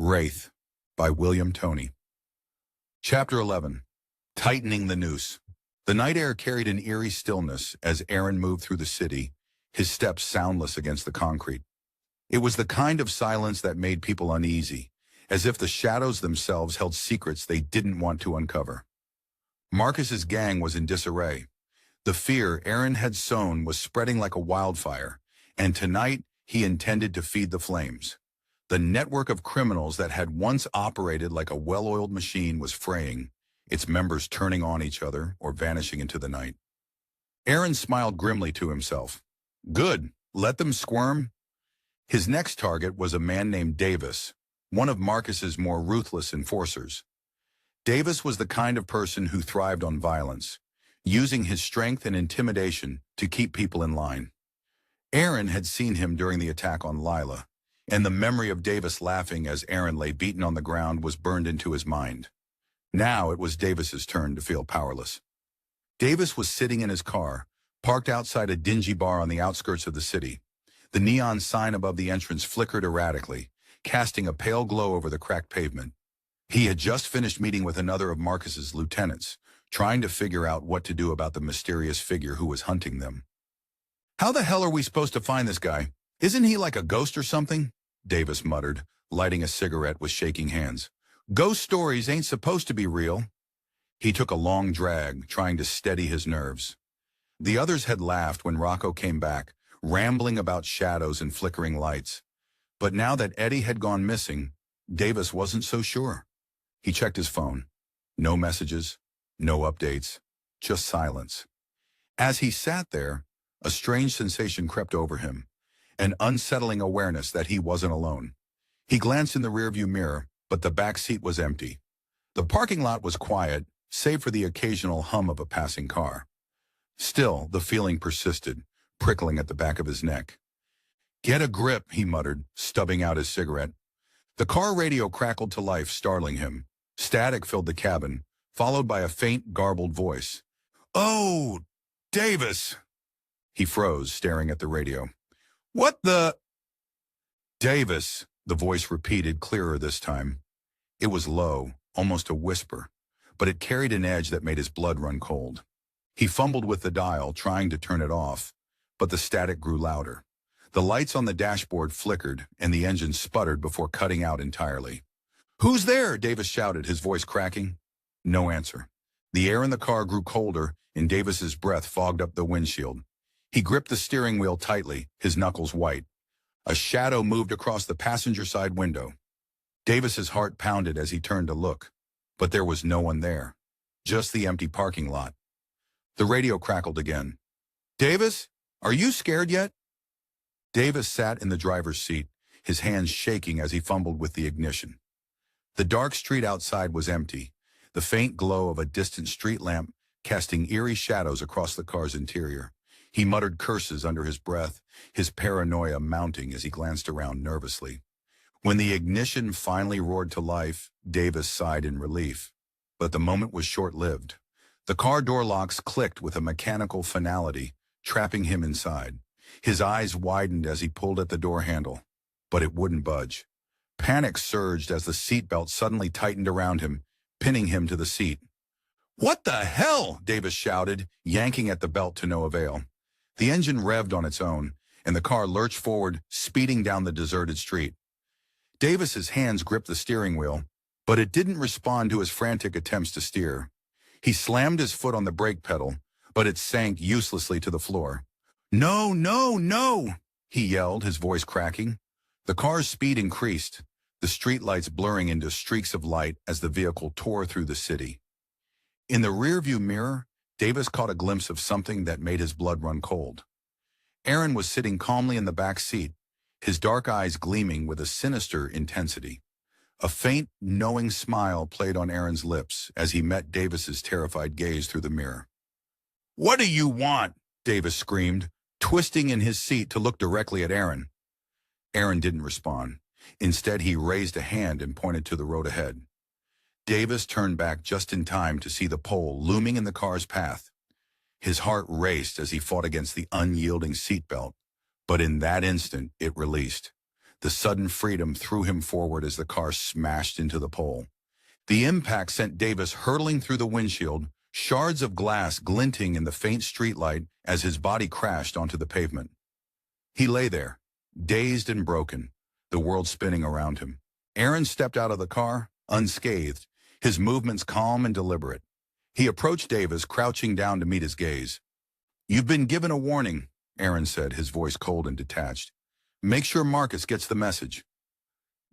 Wraith by William Toney. Chapter 11. Tightening the Noose. The night air carried an eerie stillness as Aaron moved through the city, his steps soundless against the concrete. It was the kind of silence that made people uneasy, as if the shadows themselves held secrets they didn't want to uncover. Marcus's gang was in disarray. The fear Aaron had sown was spreading like a wildfire, and tonight he intended to feed the flames. The network of criminals that had once operated like a well-oiled machine was fraying, its members turning on each other or vanishing into the night. Aaron smiled grimly to himself. Good, let them squirm. His next target was a man named Davis, one of Marcus's more ruthless enforcers. Davis was the kind of person who thrived on violence, using his strength and intimidation to keep people in line. Aaron had seen him during the attack on Lilah, and the memory of Davis laughing as Aaron lay beaten on the ground was burned into his mind. Now it was Davis's turn to feel powerless. Davis was sitting in his car, parked outside a dingy bar on the outskirts of the city. The neon sign above the entrance flickered erratically, casting a pale glow over the cracked pavement. He had just finished meeting with another of Marcus's lieutenants, trying to figure out what to do about the mysterious figure who was hunting them. "How the hell are we supposed to find this guy? Isn't he like a ghost or something?" Davis muttered, lighting a cigarette with shaking hands. "Ghost stories ain't supposed to be real." He took a long drag, trying to steady his nerves. The others had laughed when Rocco came back, rambling about shadows and flickering lights. But now that Eddie had gone missing, Davis wasn't so sure. He checked his phone. No messages, no updates, just silence. As he sat there, a strange sensation crept over him, an unsettling awareness that he wasn't alone. He glanced in the rearview mirror, but the back seat was empty. The parking lot was quiet, save for the occasional hum of a passing car. Still, the feeling persisted, prickling at the back of his neck. "Get a grip," he muttered, stubbing out his cigarette. The car radio crackled to life, startling him. Static filled the cabin, followed by a faint, garbled voice. "Oh, Davis!" He froze, staring at the radio. "What the—" "Davis," the voice repeated, clearer this time. It was low, almost a whisper, but it carried an edge that made his blood run cold. He fumbled with the dial, trying to turn it off, but the static grew louder. The lights on the dashboard flickered, and the engine sputtered before cutting out entirely. "Who's there?" Davis shouted, his voice cracking. No answer. The air in the car grew colder, and Davis's breath fogged up the windshield. He gripped the steering wheel tightly, his knuckles white. A shadow moved across the passenger side window. Davis's heart pounded as he turned to look, but there was no one there, just the empty parking lot. The radio crackled again. "Davis, are you scared yet?" Davis sat in the driver's seat, his hands shaking as he fumbled with the ignition. The dark street outside was empty, the faint glow of a distant street lamp casting eerie shadows across the car's interior. He muttered curses under his breath, his paranoia mounting as he glanced around nervously. When the ignition finally roared to life, Davis sighed in relief. But the moment was short-lived. The car door locks clicked with a mechanical finality, trapping him inside. His eyes widened as he pulled at the door handle, but it wouldn't budge. Panic surged as the seatbelt suddenly tightened around him, pinning him to the seat. "What the hell?" Davis shouted, yanking at the belt to no avail. The engine revved on its own, and the car lurched forward, speeding down the deserted street. Davis's hands gripped the steering wheel, but it didn't respond to his frantic attempts to steer. He slammed his foot on the brake pedal, but it sank uselessly to the floor. "No, no, no!" he yelled, his voice cracking. The car's speed increased, the streetlights blurring into streaks of light as the vehicle tore through the city. In the rearview mirror, Davis caught a glimpse of something that made his blood run cold. Aaron was sitting calmly in the back seat, his dark eyes gleaming with a sinister intensity. A faint, knowing smile played on Aaron's lips as he met Davis's terrified gaze through the mirror. "What do you want?" Davis screamed, twisting in his seat to look directly at Aaron. Aaron didn't respond. Instead, he raised a hand and pointed to the road ahead. Davis turned back just in time to see the pole looming in the car's path. His heart raced as he fought against the unyielding seatbelt, but in that instant it released. The sudden freedom threw him forward as the car smashed into the pole. The impact sent Davis hurtling through the windshield, shards of glass glinting in the faint streetlight as his body crashed onto the pavement. He lay there, dazed and broken, the world spinning around him. Aaron stepped out of the car, unscathed, his movements calm and deliberate. He approached Davis, crouching down to meet his gaze. "You've been given a warning," Aaron said, his voice cold and detached. "Make sure Marcus gets the message."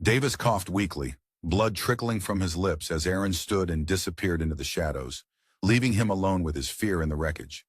Davis coughed weakly, blood trickling from his lips as Aaron stood and disappeared into the shadows, leaving him alone with his fear in the wreckage.